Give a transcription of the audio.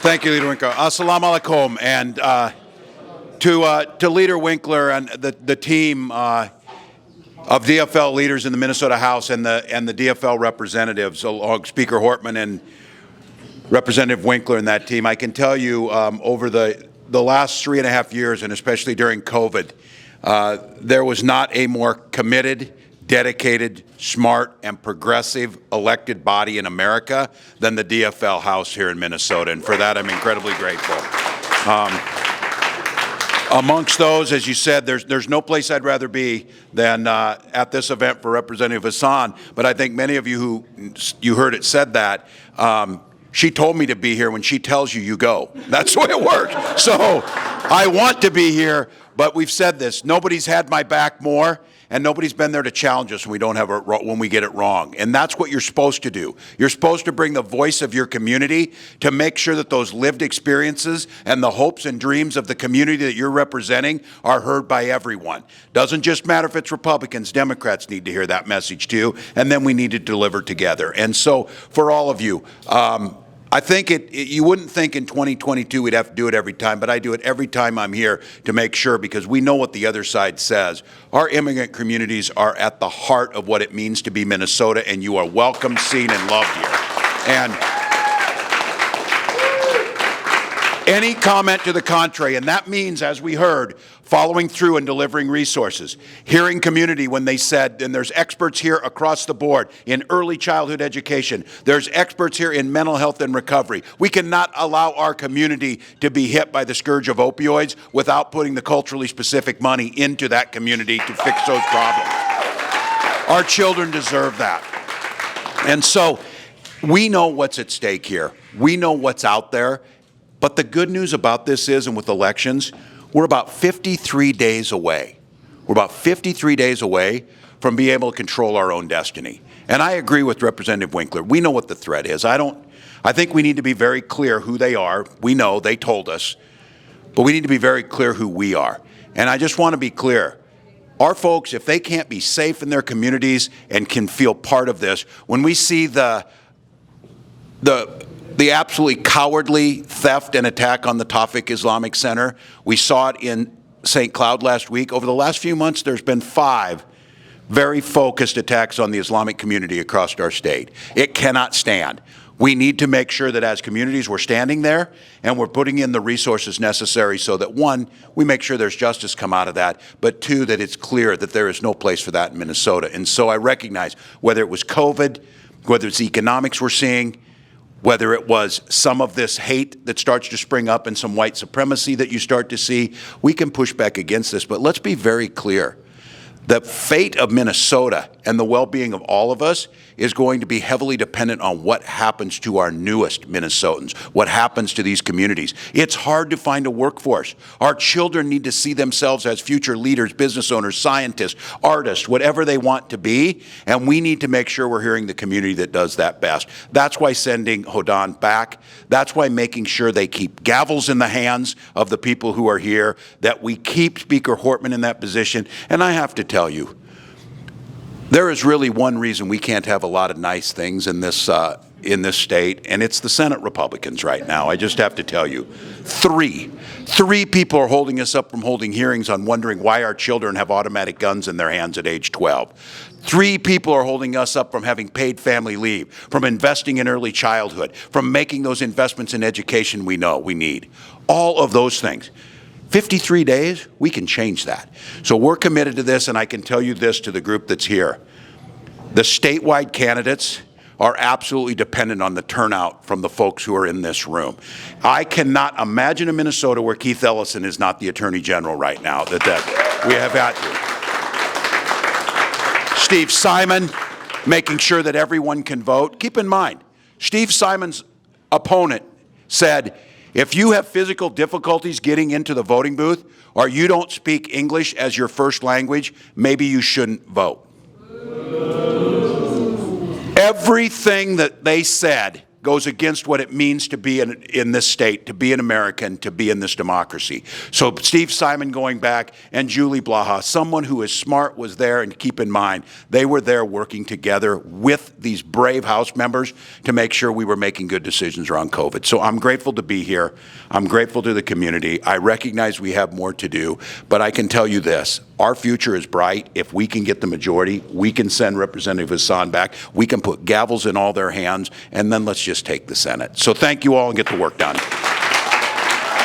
Thank you, Leader Winkler. Assalamu alaikum. And to Leader Winkler and the team of DFL leaders in the Minnesota House and the DFL representatives, along Speaker Hortman and Representative Winkler and that team, I can tell you over the last 3.5 years, and especially during COVID, there was not a more committed, dedicated, smart, and progressive elected body in America than the DFL House here in Minnesota, and for that I'm incredibly grateful. Amongst those, as you said, there's no place I'd rather be than at this event for Representative Hassan, but I think many of you you heard it said that, she told me to be here. When she tells you, you go. That's the way it works. So I want to be here, but we've said this. Nobody's had my back more, and nobody's been there to challenge us when we don't have it, when we get it wrong. And that's what you're supposed to do. You're supposed to bring the voice of your community to make sure that those lived experiences and the hopes and dreams of the community that you're representing are heard by everyone. Doesn't just matter if it's Republicans, Democrats need to hear that message too, and then we need to deliver together. And so for all of you, I think you wouldn't think in 2022 we'd have to do it every time, but I do it every time I'm here to make sure, because we know what the other side says. Our immigrant communities are at the heart of what it means to be Minnesota, and you are welcome, seen, and loved here. And any comment to the contrary, and that means, as we heard, following through and delivering resources, hearing community when they said, and there's experts here across the board in early childhood education, there's experts here in mental health and recovery. We cannot allow our community to be hit by the scourge of opioids without putting the culturally specific money into that community to fix those problems. Our children deserve that. And so we know what's at stake here. We know what's out there. But the good news about this is, and with elections, we're about 53 days away. We're about 53 days away from being able to control our own destiny. And I agree with Representative Winkler. We know what the threat is. I think we need to be very clear who they are. We know, they told us. But we need to be very clear who we are. And I just want to be clear. Our folks, if they can't be safe in their communities and can feel part of this, when we see the absolutely cowardly theft and attack on the Tawfiq Islamic Center. We saw it in St. Cloud last week. Over the last few months, there's been 5 very focused attacks on the Islamic community across our state. It cannot stand. We need to make sure that as communities we're standing there and we're putting in the resources necessary so that, 1, we make sure there's justice come out of that, but 2, that it's clear that there is no place for that in Minnesota. And so I recognize whether it was COVID, whether it's economics we're seeing, whether it was some of this hate that starts to spring up and some white supremacy that you start to see, we can push back against this. But let's be very clear. The fate of Minnesota and the well-being of all of us is going to be heavily dependent on what happens to our newest Minnesotans, what happens to these communities. It's hard to find a workforce. Our children need to see themselves as future leaders, business owners, scientists, artists, whatever they want to be, and we need to make sure we're hearing the community that does that best. That's why sending Hodan back, that's why making sure they keep gavels in the hands of the people who are here, that we keep Speaker Hortman in that position. And I have to tell you, there is really one reason we can't have a lot of nice things in this state, and it's the Senate Republicans right now. I just have to tell you, 3 people are holding us up from holding hearings on wondering why our children have automatic guns in their hands at age 12. 3 people are holding us up from having paid family leave, from investing in early childhood, from making those investments in education we know we need. All of those things. 53 days, we can change that. So we're committed to this, and I can tell you this to the group that's here. The statewide candidates are absolutely dependent on the turnout from the folks who are in this room. I cannot imagine a Minnesota where Keith Ellison is not the Attorney General right now. That we have at you. Steve Simon, making sure that everyone can vote. Keep in mind, Steve Simon's opponent said, if you have physical difficulties getting into the voting booth or you don't speak English as your first language, maybe you shouldn't vote. Everything that they said goes against what it means to be in this state, to be an American, to be in this democracy. So Steve Simon going back and Julie Blaha, someone who is smart, was there, and keep in mind, they were there working together with these brave House members to make sure we were making good decisions around COVID. So I'm grateful to be here. I'm grateful to the community. I recognize we have more to do, but I can tell you this, our future is bright. If we can get the majority, we can send Representative Hassan back. We can put gavels in all their hands, and then let's just take the Senate. So thank you all and get the work done.